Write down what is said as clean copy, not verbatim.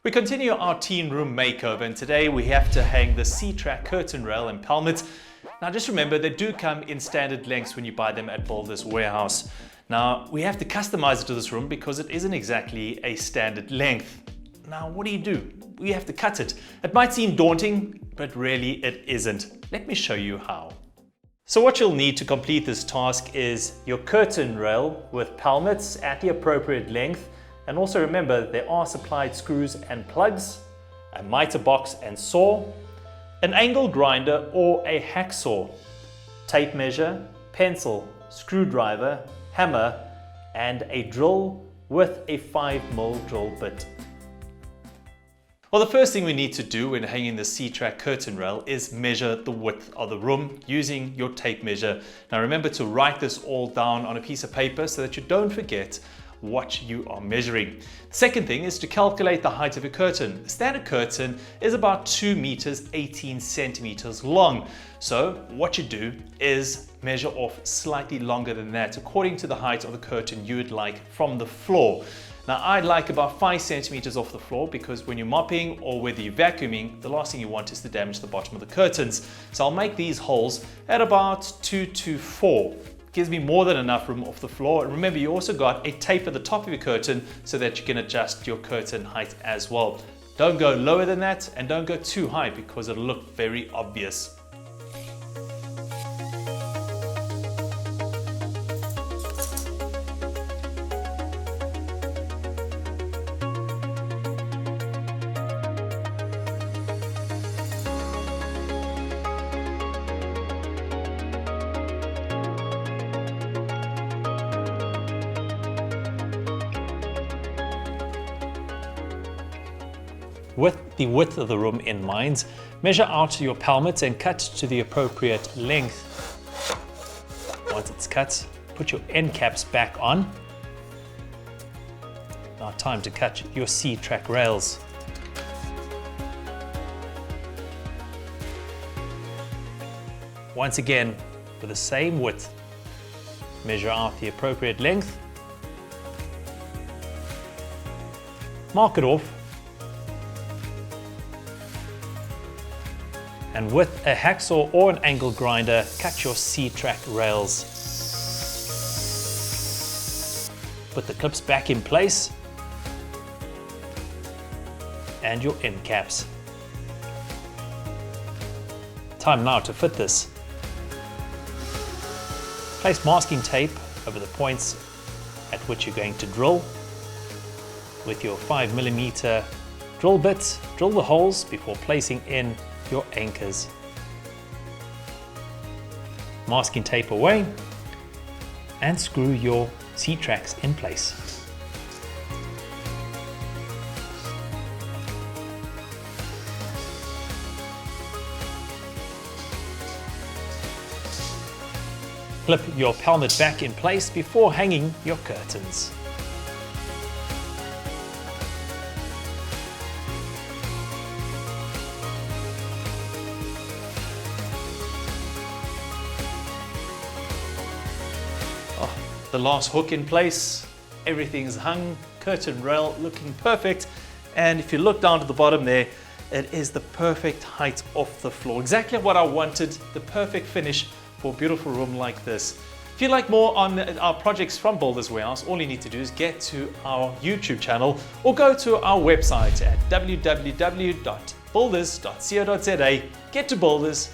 We continue our teen room makeover, and today we have to hang the C-Track curtain rail and pelmet. Now just remember, they do come in standard lengths when you buy them at Builders Warehouse. Now we have to customize it to this room because it isn't exactly a standard length. Now what do? We have to cut it. It might seem daunting, but really it isn't. Let me show you how. So what you'll need to complete this task is your curtain rail with pelmets at the appropriate length. And also remember, there are supplied screws and plugs, a miter box and saw, an angle grinder or a hacksaw, tape measure, pencil, screwdriver, hammer, and a drill with a 5mm drill bit. Well, the first thing we need to do when hanging the C-Track curtain rail is measure the width of the room using your tape measure. Now remember to write this all down on a piece of paper so that you don't forget what you are measuring. The second thing is to calculate the height of a curtain. A standard curtain is about 2 meters 18 centimeters long. So what you do is measure off slightly longer than that according to the height of the curtain you would like from the floor. Now I'd like about 5 centimeters off the floor because when you're mopping or whether you're vacuuming, the last thing you want is to damage the bottom of the curtains. So I'll make these holes at about 2 to 4. Gives me more than enough room off the floor. And remember, you also got a tape at the top of your curtain so that you can adjust your curtain height as well. Don't go lower than that and don't go too high because it'll look very obvious. With the width of the room in mind, measure out your pelmet and cut to the appropriate length. Once it's cut, put your end caps back on. Now time to cut your C-Track rails. Once again, with the same width, measure out the appropriate length. Mark it off. And with a hacksaw or an angle grinder, cut your C-Track rails. Put the clips back in place and your end caps. Time now to fit this. Place masking tape over the points at which you're going to drill. With your 5mm drill bit, drill the holes before placing in your anchors. Masking tape away and screw your C-Tracks in place. Clip your pelmet back in place before hanging your curtains. The last hook in place, everything's hung, curtain rail looking perfect, and if you look down to the bottom there, it is the perfect height off the floor. Exactly what I wanted, the perfect finish for a beautiful room like this. If you'd like more on our projects from Builders Warehouse, all you need to do is get to our YouTube channel or go to our website at www.builders.co.za. Get to Builders,